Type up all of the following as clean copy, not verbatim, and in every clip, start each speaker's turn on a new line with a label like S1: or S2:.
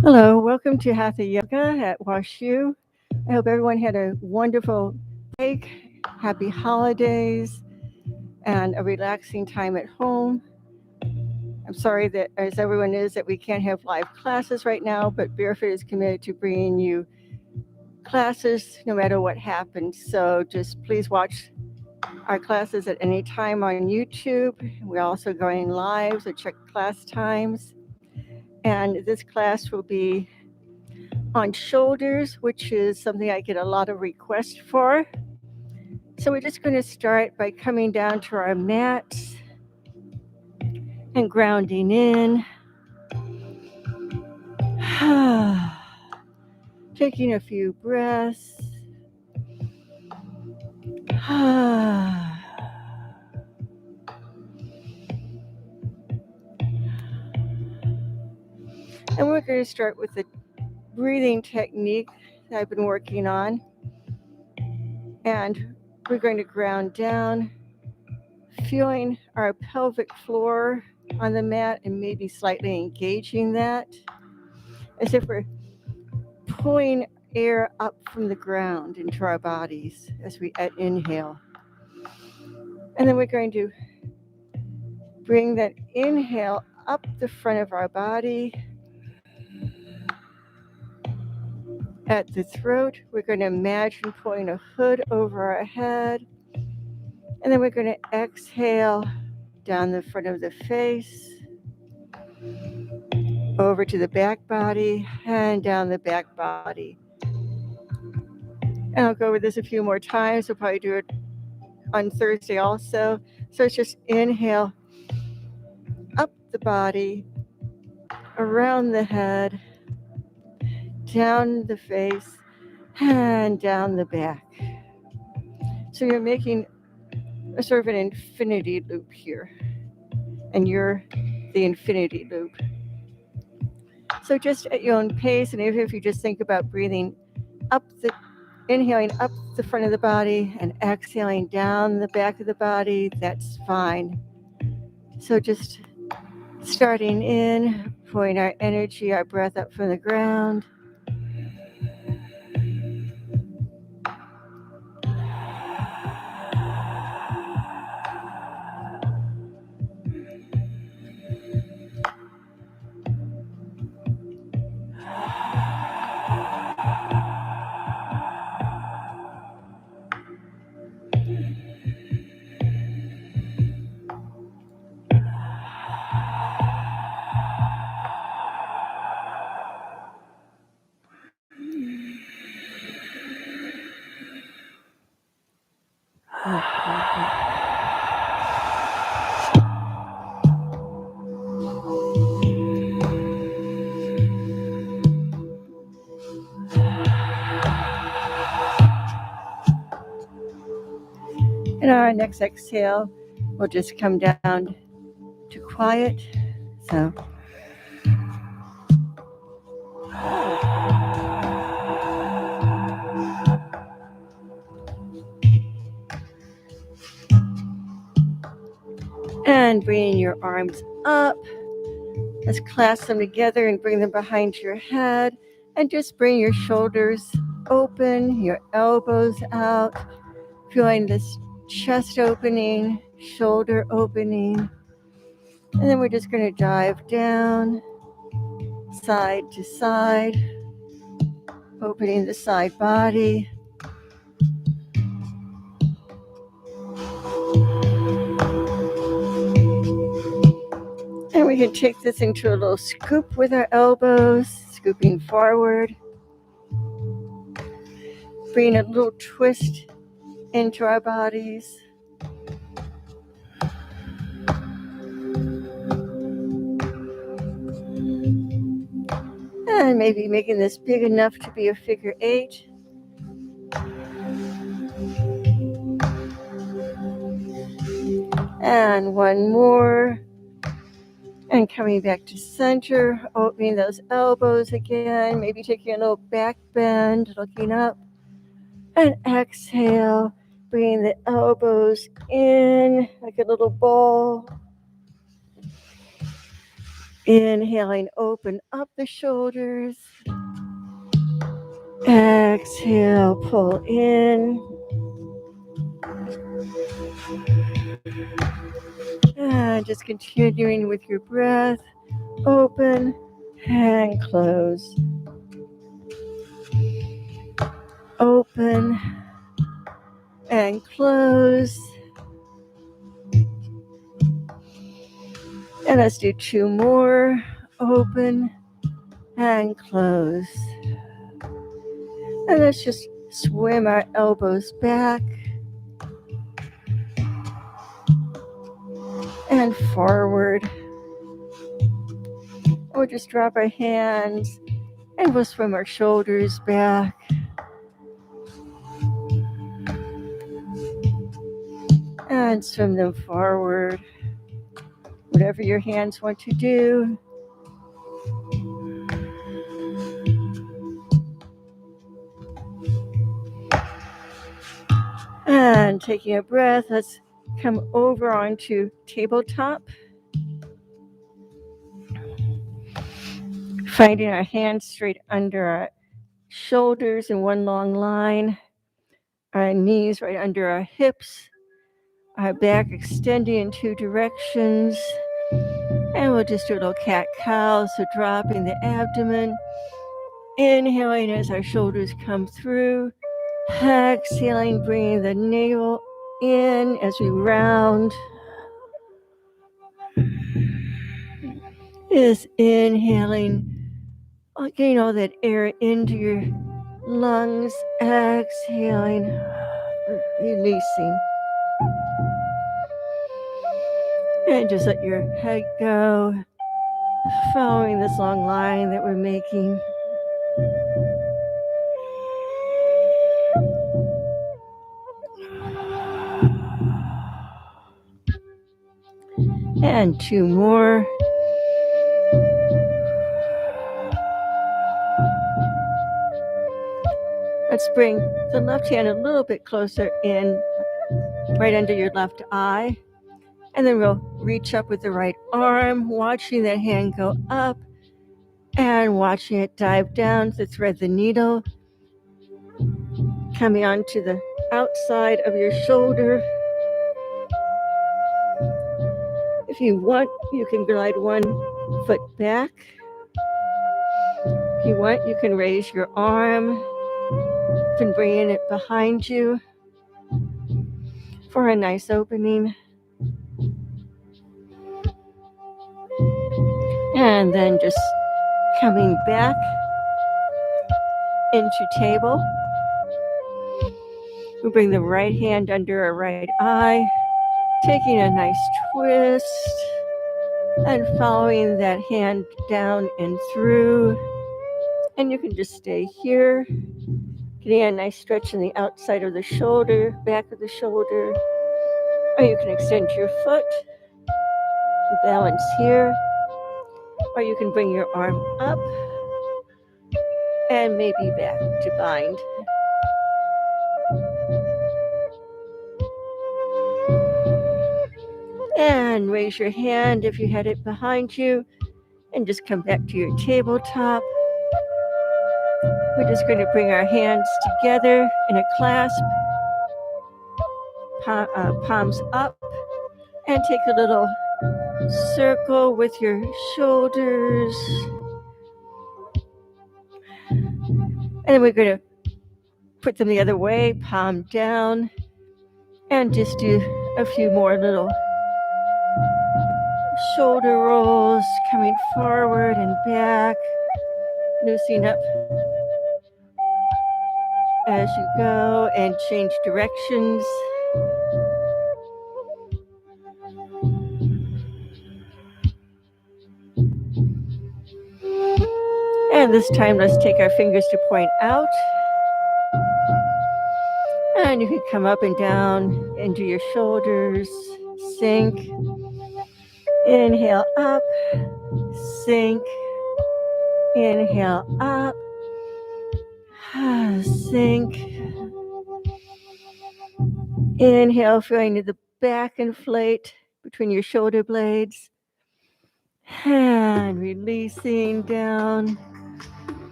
S1: Hello, welcome to Hatha Yoga at WashU. I hope everyone had a wonderful break, happy holidays, and a relaxing time at home. I'm sorry that, as everyone is, that we can't have live classes right now, but BearFIT is committed to bringing you classes no matter what happens. So just please watch our classes at any time on YouTube. We're also going live, so check class times. And this class will be on shoulders, which is something I get a lot of requests for. So we're just going to start by coming down to our mats and grounding in. Taking a few breaths. And we're going to start with the breathing technique that I've been working on. And we're going to ground down, feeling our pelvic floor on the mat and maybe slightly engaging that as if we're pulling air up from the ground into our bodies as we inhale. And then we're going to bring that inhale up the front of our body. At the throat, we're going to imagine pulling a hood over our head. And then we're going to exhale down the front of the face, over to the back body, and down the back body. And I'll go over this a few more times. We'll probably do it on Thursday also. So it's just inhale up the body, around the head, down the face, and down the back. So you're making a sort of an infinity loop here, and you're the infinity loop. So just at your own pace, and if you just think about breathing up the, inhaling up the front of the body and exhaling down the back of the body, that's fine. So just starting in, pulling our energy, our breath up from the ground. And our next exhale will just come down to quiet. So and bringing your arms up. Let's clasp them together and bring them behind your head. And just bring your shoulders open, your elbows out, feeling this chest opening, shoulder opening. And then we're just going to dive down, side to side, opening the side body. And we can take this into a little scoop with our elbows, scooping forward. Bring a little twist into our bodies. And maybe making this big enough to be a figure 8. And one more. And coming back to center, opening those elbows again, maybe taking a little back bend, looking up. And exhale, bringing the elbows in like a little ball. Inhaling, open up the shoulders. Exhale, pull in. And just continuing with your breath. Open and close. Open and close. And let's do 2 more. Open and close. And let's just swim our elbows back and forward. We'll just drop our hands and we'll swim our shoulders back. And swim them forward. Whatever your hands want to do. And taking a breath, let's come over onto tabletop. Finding our hands straight under our shoulders in one long line. Our knees right under our hips. Our back extending in 2 directions. And we'll just do a little cat-cow, so dropping the abdomen. Inhaling as our shoulders come through. Exhaling, bringing the navel in as we round. Is inhaling, getting all that air into your lungs. Exhaling, releasing. And just let your head go, following this long line that we're making. And 2 more. Let's bring the left hand a little bit closer in, right under your left eye. And then we'll reach up with the right arm, watching that hand go up and watching it dive down to thread the needle, coming onto the outside of your shoulder. If you want, you can glide 1 foot back. If you want, you can raise your arm. You can bring it behind you for a nice opening. And then just coming back into table. We bring the right hand under our right eye, taking a nice twist and following that hand down and through. And you can just stay here, getting a nice stretch in the outside of the shoulder, back of the shoulder. Or you can extend your foot, balance here. Or you can bring your arm up and maybe back to bind. And raise your hand if you had it behind you and just come back to your tabletop. We're just going to bring our hands together in a clasp, palms up, and take a little circle with your shoulders. And then we're going to put them the other way, palm down, and just do a few more little shoulder rolls, coming forward and back, loosening up as you go, and change directions. And this time, let's take our fingers to point out. And you can come up and down into your shoulders, sink. Inhale up, sink. Inhale up, sink. Inhale, feeling the back inflate between your shoulder blades. And releasing down.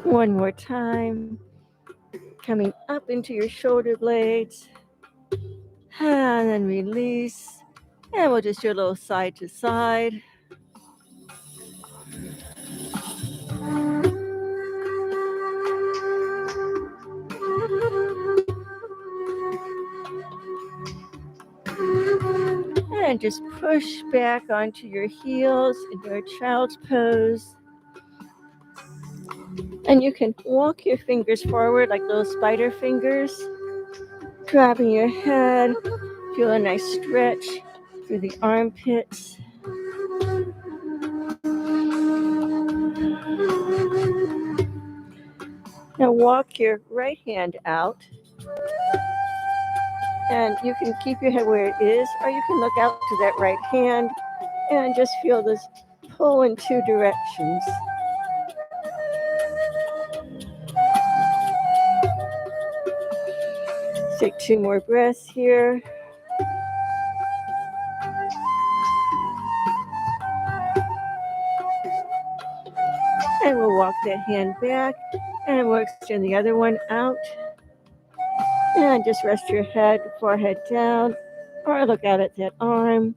S1: One more time. Coming up into your shoulder blades. And then release. And we'll just do a little side to side. And just push back onto your heels in your child's pose. And you can walk your fingers forward like little spider fingers, dropping your head. Feel a nice stretch through the armpits. Now walk your right hand out. And you can keep your head where it is, or you can look out to that right hand and just feel this pull in two directions. Take 2 more breaths here. And we'll walk that hand back and we'll extend the other one out. And just rest your head, forehead down, or look out at that arm.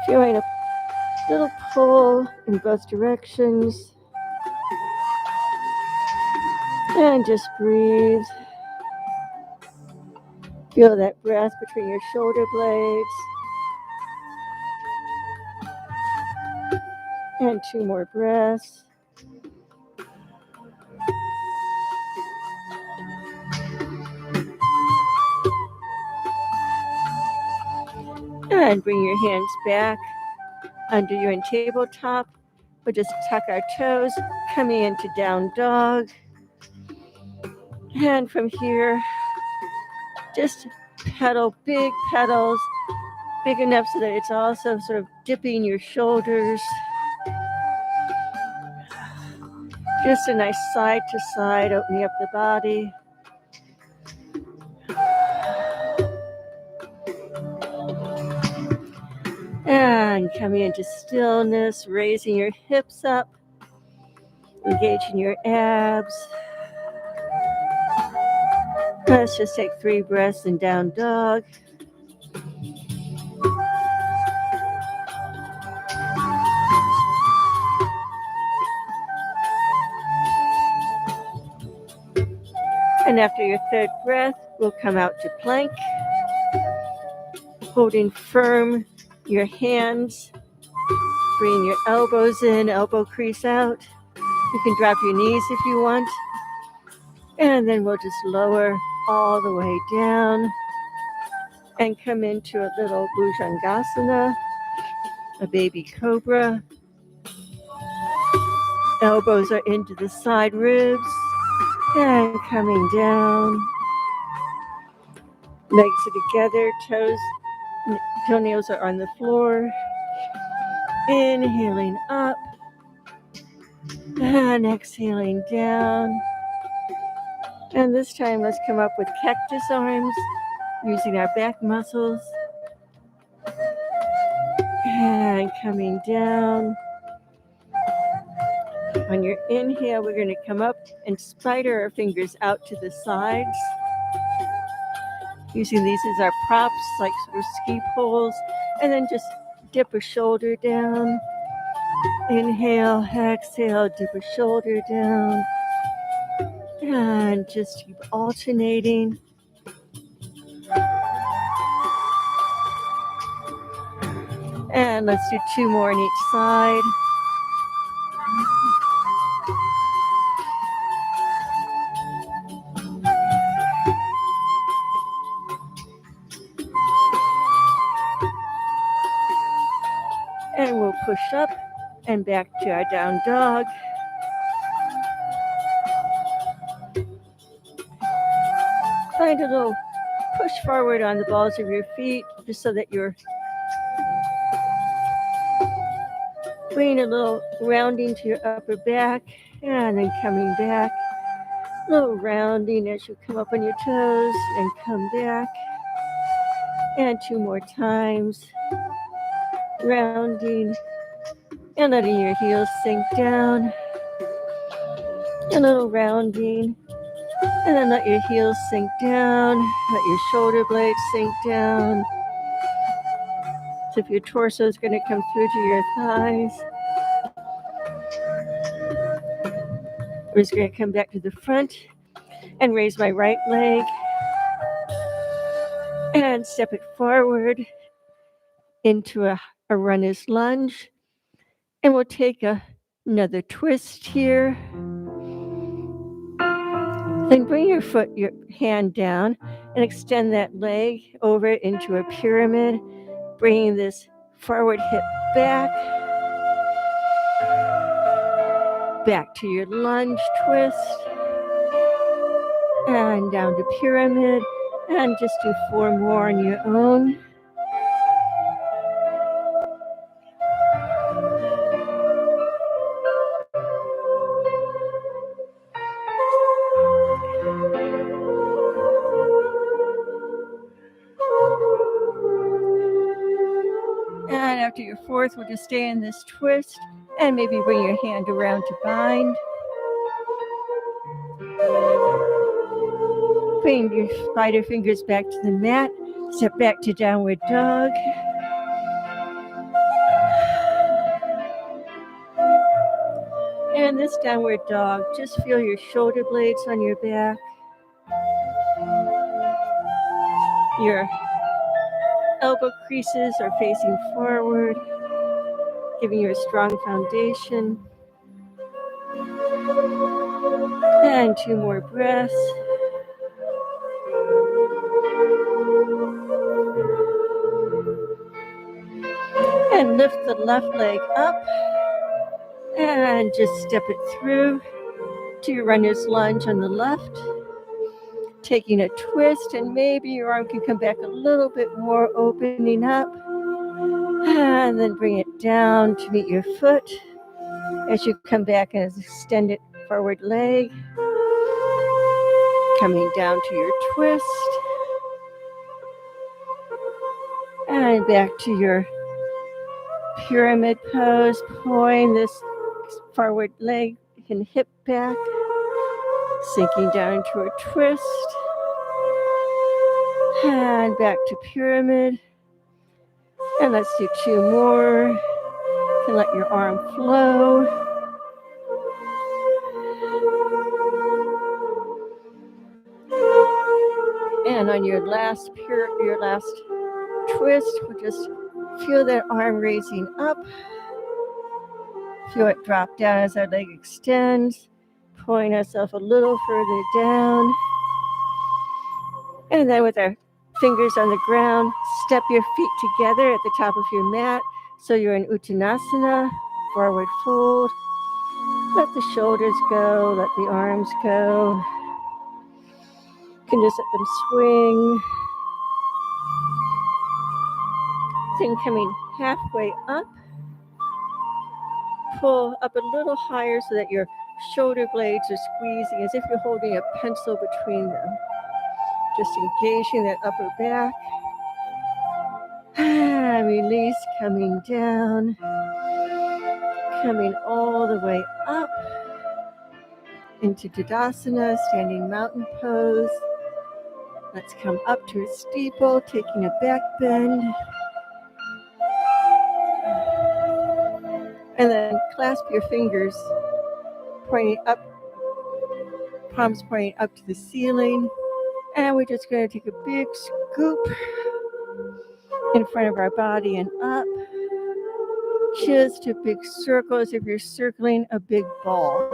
S1: Feeling a little pull in both directions. And just breathe. Feel that breath between your shoulder blades. And 2 more breaths. And bring your hands back under you in tabletop. We'll just tuck our toes, coming into down dog. And from here, just pedal, big pedals, big enough so that it's also sort of dipping your shoulders. Just a nice side to side, opening up the body. And coming into stillness, raising your hips up, engaging your abs. Let's just take 3 breaths in down dog. And after your 3rd breath, we'll come out to plank, holding firm your hands, bring your elbows in, elbow crease out. You can drop your knees if you want. And then we'll just lower all the way down and come into a little Bhujangasana, a baby cobra. Elbows are into the side ribs and coming down. Legs are together, toenails are on the floor. Inhaling up and exhaling down. And this time, let's come up with cactus arms using our back muscles. And coming down. On your inhale, we're going to come up and spider our fingers out to the sides. Using these as our props, like sort of ski poles. And then just dip a shoulder down. Inhale, exhale, dip a shoulder down. And just keep alternating. And let's do 2 more on each side. And we'll push up and back to our down dog. Find a little push forward on the balls of your feet, just so that you're bringing a little rounding to your upper back, and then coming back. A little rounding as you come up on your toes and come back. And 2 more times. Rounding And letting your heels sink down. A little rounding. And then let your heels sink down. Let your shoulder blades sink down. So if your torso is going to come through to your thighs, I'm just going to come back to the front and raise my right leg and step it forward into a runner's lunge. And we'll take another twist here. Then bring your hand down and extend that leg over into a pyramid, bringing this forward hip back to your lunge twist, and down to pyramid, and just do 4 more on your own. And after your 4th, we'll just stay in this twist and maybe bring your hand around to bind. Bring your spider fingers back to the mat. Step back to downward dog. And this downward dog, just feel your shoulder blades on your back. Your elbow creases are facing forward, giving you a strong foundation. And 2 more breaths. And lift the left leg up and just step it through to your runner's lunge on the left. Taking a twist, and maybe your arm can come back a little bit more, opening up. And then bring it down to meet your foot as you come back and extend it forward leg. Coming down to your twist. And back to your pyramid pose, pulling this forward leg and hip back, sinking down into a twist, and back to pyramid. And let's do 2 more. You can let your arm flow. And on your last twist, we'll just feel that arm raising up. Feel it drop down as our leg extends, pulling ourselves a little further down. And then with our fingers on the ground, step your feet together at the top of your mat so you're in Uttanasana, forward fold. Let the shoulders go, let the arms go. You can just let them swing. Then coming halfway up, pull up a little higher so that your shoulder blades are squeezing as if you're holding a pencil between them. Just engaging that upper back. Release, coming down. Coming all the way up into Tadasana, standing mountain pose. Let's come up to a steeple, taking a back bend. And then clasp your fingers, pointing up, palms pointing up to the ceiling. And we're just going to take a big scoop in front of our body and up. Just a big circle as if you're circling a big ball.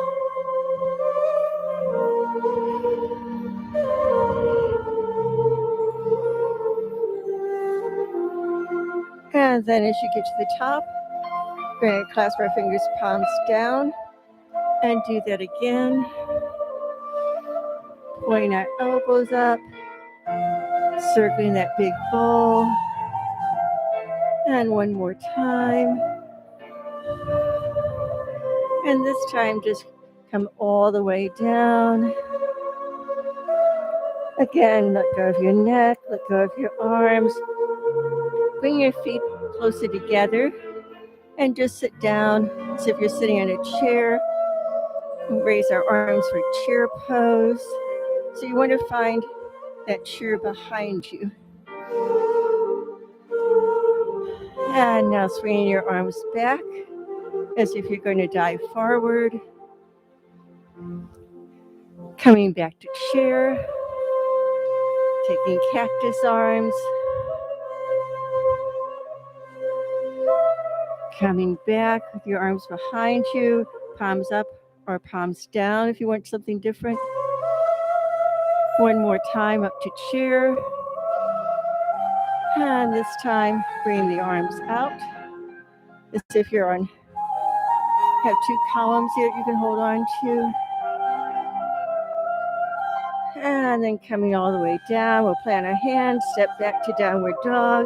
S1: And then as you get to the top, we're going to clasp our fingers, palms down, and do that again. Pointing our elbows up, circling that big ball. And one more time. And this time, just come all the way down. Again, let go of your neck, let go of your arms. Bring your feet closer together. and just sit down as if you're sitting in a chair. And raise our arms for chair pose. So you want to find that chair behind you. And now swinging your arms back as if you're going to dive forward. Coming back to chair. Taking cactus arms. Coming back with your arms behind you, palms up or palms down if you want something different. One more time up to chair. And this time, bring the arms out. As if you're on, have two columns here you can hold on to. And then coming all the way down, we'll plant our hands, step back to downward dog.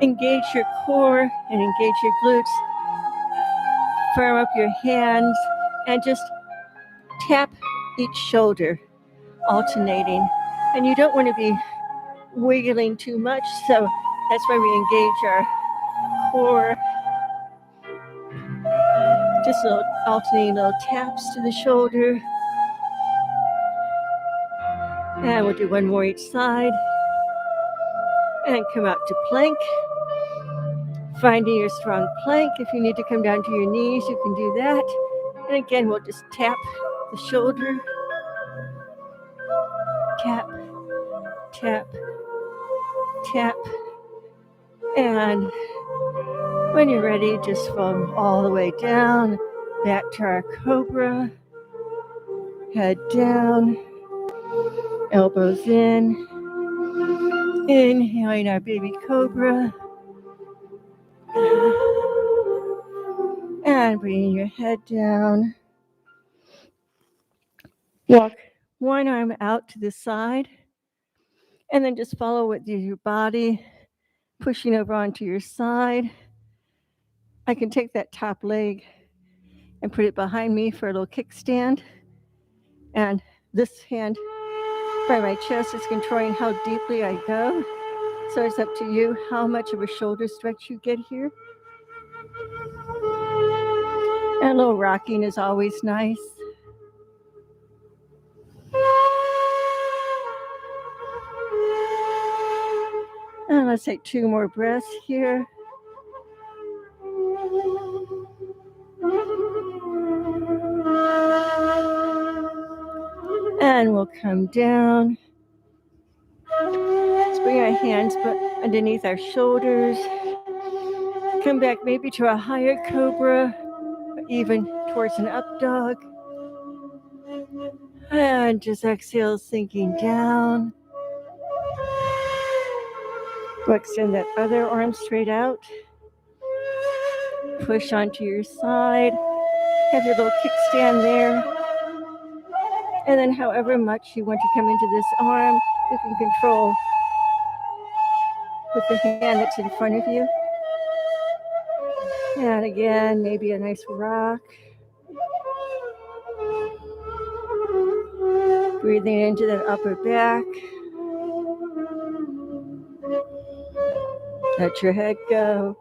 S1: Engage your core and engage your glutes. Firm up your hands and just tap each shoulder, alternating. And you don't want to be wiggling too much, so that's why we engage our core. Just little alternating little taps to the shoulder. And we'll do one more each side. And come out to plank. Finding your strong plank. If you need to come down to your knees, you can do that. And again, we'll just tap the shoulder. Tap, tap, tap. And when you're ready, just fold all the way down, back to our cobra. Head down, elbows in. Inhaling our baby cobra. And bringing your head down. Walk one arm out to the side. And then just follow with your body, pushing over onto your side. I can take that top leg and put it behind me for a little kickstand. And this hand by my chest is controlling how deeply I go. So it's up to you how much of a shoulder stretch you get here. And a little rocking is always nice. And let's take 2 more breaths here. And we'll come down. Let's bring our hands underneath our shoulders. Come back maybe to a higher cobra, or even towards an up dog. And just exhale, sinking down. We'll extend that other arm straight out. Push onto your side. Have your little kickstand there. And then however much you want to come into this arm, you can control with the hand that's in front of you. And again, maybe a nice rock. Breathing into that upper back. Let your head go.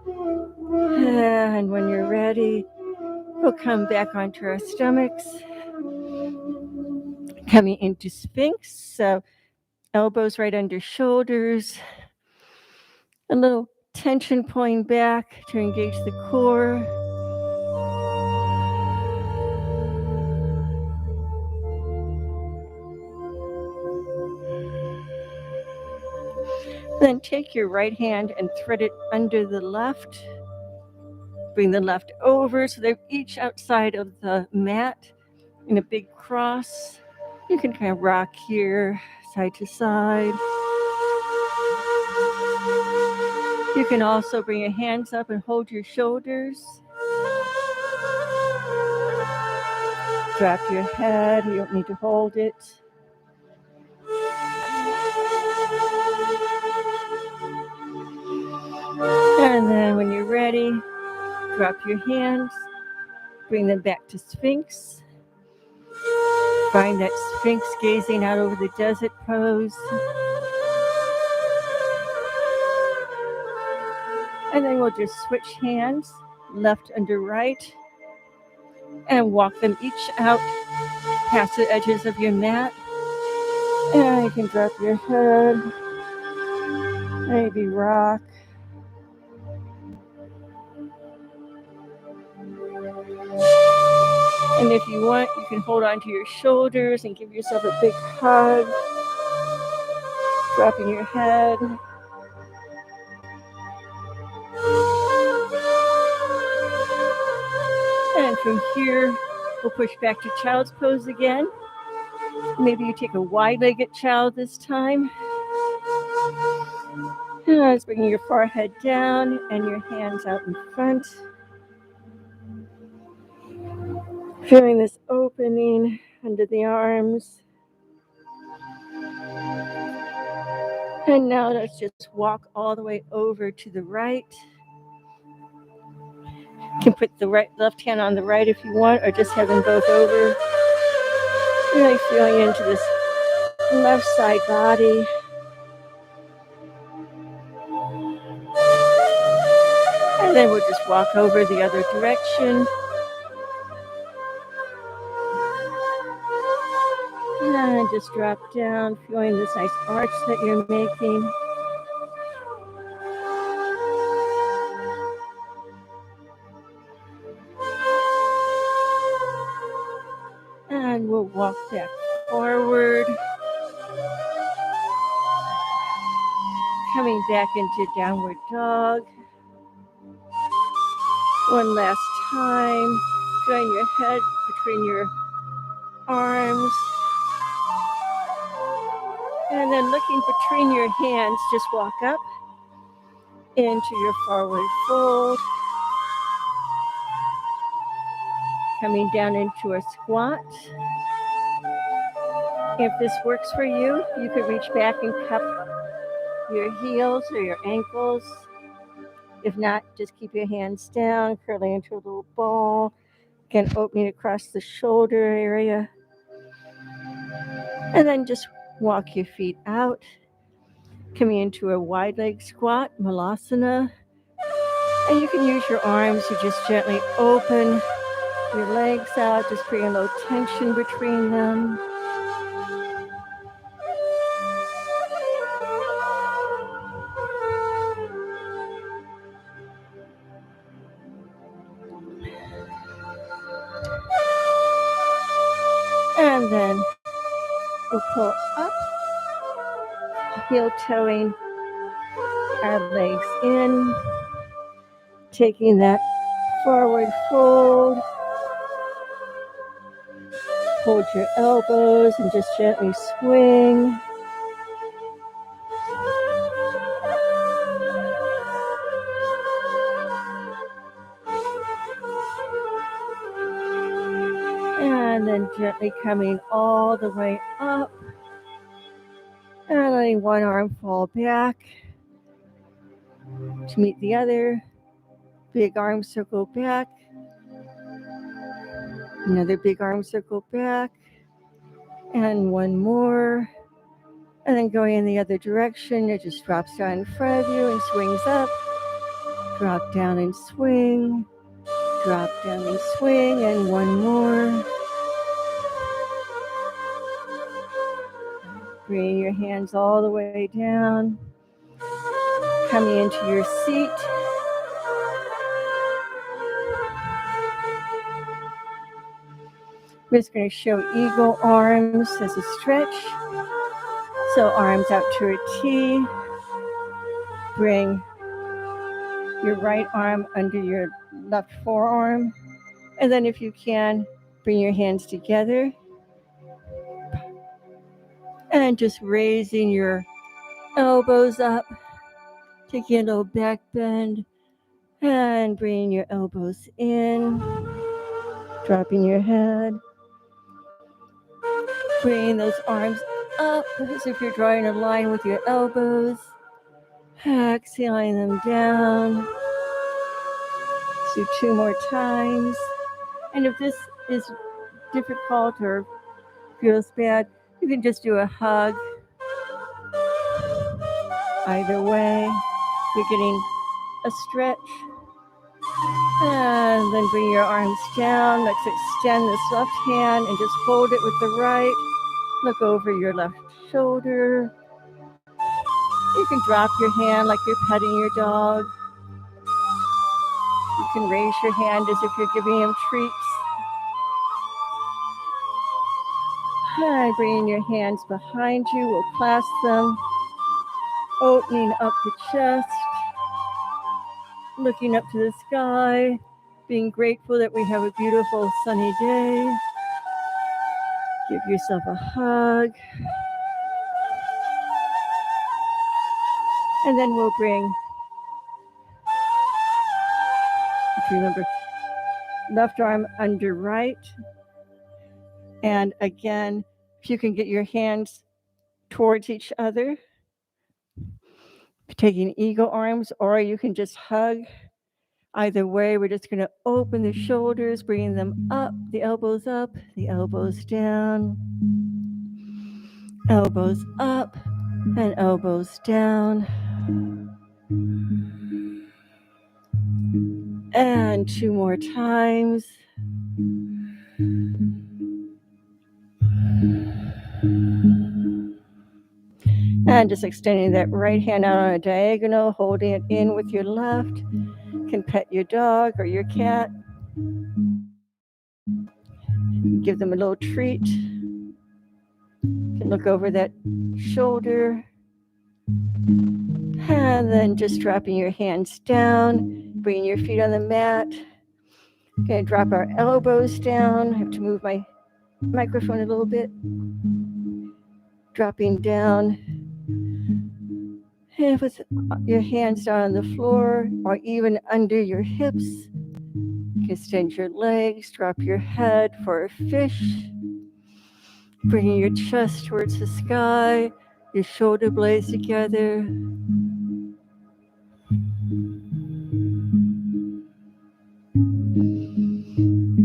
S1: And when you're ready, we'll come back onto our stomachs. Coming into Sphinx. So elbows right under shoulders. A little tension pulling back to engage the core. Then take your right hand and thread it under the left. Bring the left over so they're each outside of the mat in a big cross. You can kind of rock here, side to side. You can also bring your hands up and hold your shoulders. Drop your head, you don't need to hold it. And then when you're ready, drop your hands, bring them back to Sphinx. Find that Sphinx gazing out over the desert pose. And then we'll just switch hands, left under right, and walk them each out past the edges of your mat. And you can drop your head, maybe rock. And if you want, you can hold onto your shoulders and give yourself a big hug, dropping your head. And from here, we'll push back to child's pose again. Maybe you take a wide-legged child this time. Let's bring your forehead down and your hands out in front. Feeling this opening under the arms. And now let's just walk all the way over to the right. You can put the left hand on the right if you want, or just have them both over. Really feeling into this left side body. And then we'll just walk over the other direction. And just drop down, feeling this nice arch that you're making. And we'll walk back forward. Coming back into downward dog. One last time. Feeling your head between your arms. And then looking between your hands, just walk up into your forward fold. Coming down into a squat. If this works for you, you could reach back and cup your heels or your ankles. If not, just keep your hands down, curling into a little ball. Again, opening across the shoulder area. And then just walk your feet out. Coming into a wide leg squat, malasana. And you can use your arms to just gently open your legs out, just bring a little tension between them. And then we'll pull up, heel toeing our legs in, taking that forward fold. Hold your elbows and just gently swing. And then gently coming all the way up. And letting one arm fall back to meet the other. Big arm circle back. Another big arm circle back. And one more. And then going in the other direction, it just drops down in front of you and swings up. Drop down and swing. Drop down and swing. And one more. Bring your hands all the way down. Coming into your seat. We're just going to show eagle arms as a stretch. So arms out to a T. Bring your right arm under your left forearm. And then if you can, bring your hands together. And just raising your elbows up. Taking a little back bend. And bringing your elbows in. Dropping your head. Bringing those arms up as if you're drawing a line with your elbows. Exhaling them down. Let's do 2 more times. And if this is difficult or feels bad, you can just do a hug. Either way, you're getting a stretch. And then bring your arms down. Let's extend this left hand and just hold it with the right. Look over your left shoulder. You can drop your hand like you're petting your dog. You can raise your hand as if you're giving him treats. And bringing your hands behind you, we'll clasp them, opening up the chest, looking up to the sky, being grateful that we have a beautiful sunny day. Give yourself a hug. And then we'll bring, remember, left arm under right. And again, if you can get your hands towards each other, taking eagle arms, or you can just hug. Either way, we're just going to open the shoulders, bringing them up, the elbows down, elbows up, and elbows down. And 2 more times. And just extending that right hand out on a diagonal, holding it in with your left. You can pet your dog or your cat. Give them a little treat. You can look over that shoulder. And then just dropping your hands down, bringing your feet on the mat. Okay, drop our elbows down. I have to move my microphone a little bit. Dropping down. And with your hands down on the floor or even under your hips. You can extend your legs, drop your head for a fish. Bringing your chest towards the sky, your shoulder blades together.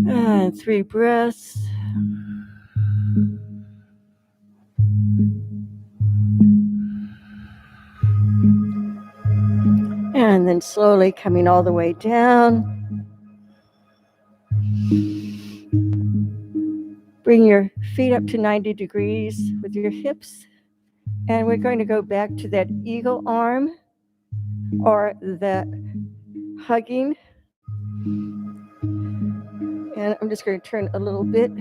S1: And 3 breaths. And then slowly coming all the way down. Bring your feet up to 90 degrees with your hips. And we're going to go back to that eagle arm or that hugging. And I'm just going to turn a little bit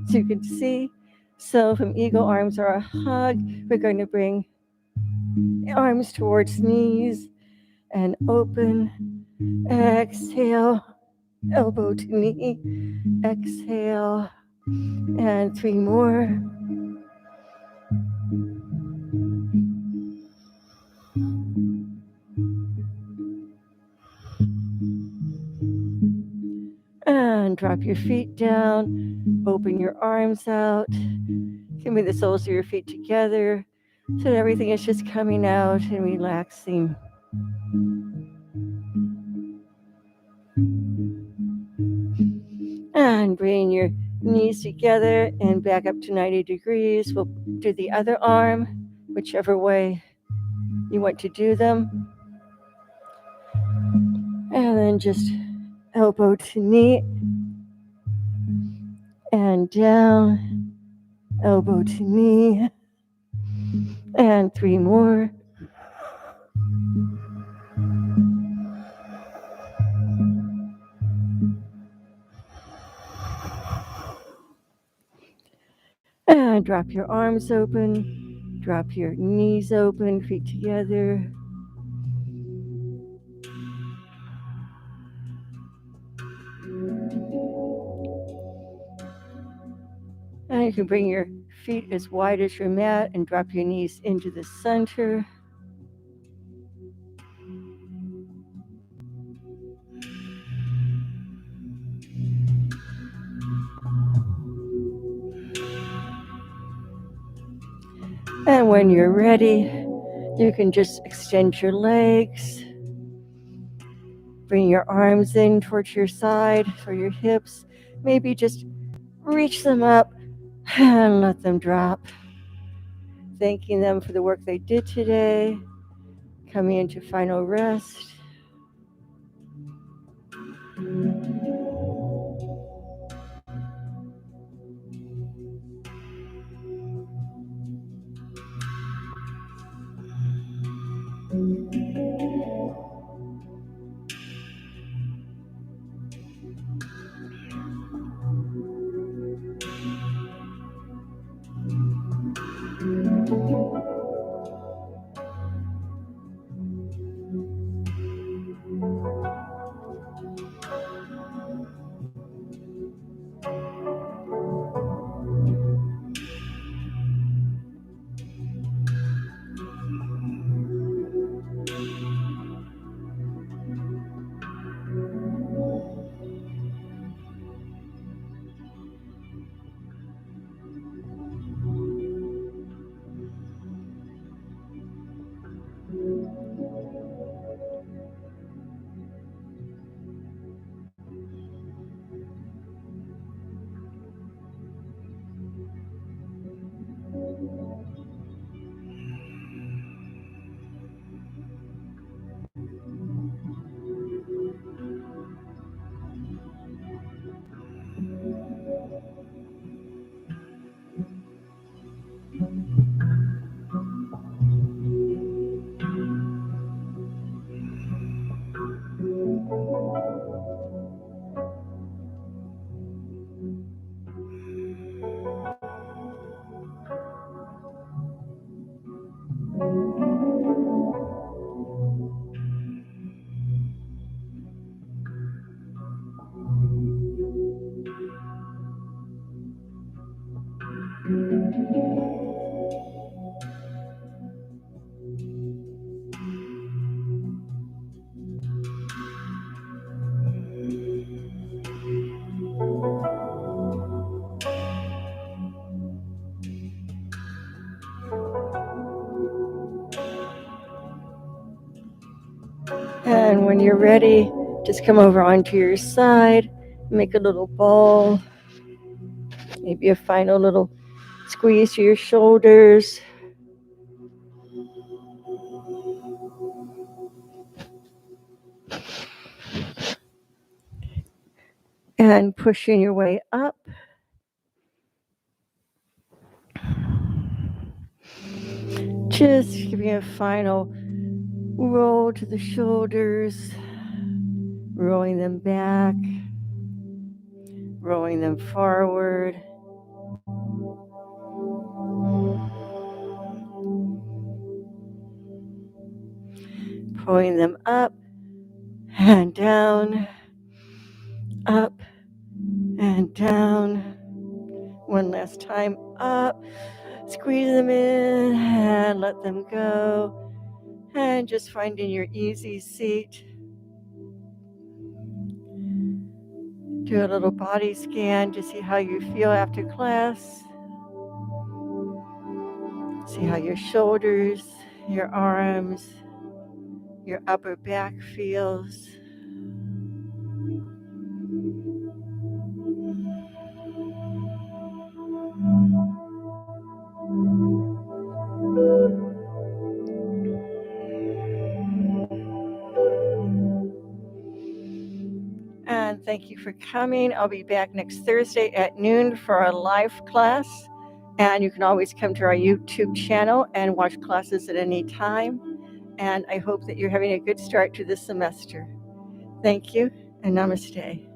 S1: so you can see. So from eagle arms or a hug, we're going to bring arms towards knees and open. Exhale, elbow to knee. Exhale, and 3 more. And drop your feet down, open your arms out. Give me the soles of your feet together so that everything is just coming out and relaxing. And bring your knees together and back up to 90 degrees. We'll do the other arm, whichever way you want to do them. And then just elbow to knee and down, elbow to knee, and 3 more. And drop your arms open, drop your knees open, feet together. And you can bring your feet as wide as your mat and drop your knees into the center. And when you're ready, you can just extend your legs. Bring your arms in towards your side or your hips. Maybe just reach them up and let them drop. Thanking them for the work they did today. Coming into final rest. And when you're ready, just come over onto your side, make a little ball, maybe a final little squeeze to your shoulders. And pushing your way up. Just giving a final roll to the shoulders, rolling them back, rolling them forward. Pulling them up and down, up and down. One last time, up, squeeze them in and let them go. And just finding your easy seat. Do a little body scan to see how you feel after class. See how your shoulders, your arms, your upper back feels. And thank you for coming. I'll be back next Thursday at noon for our live class. And you can always come to our YouTube channel and watch classes at any time. And I hope that you're having a good start to this semester. Thank you and namaste.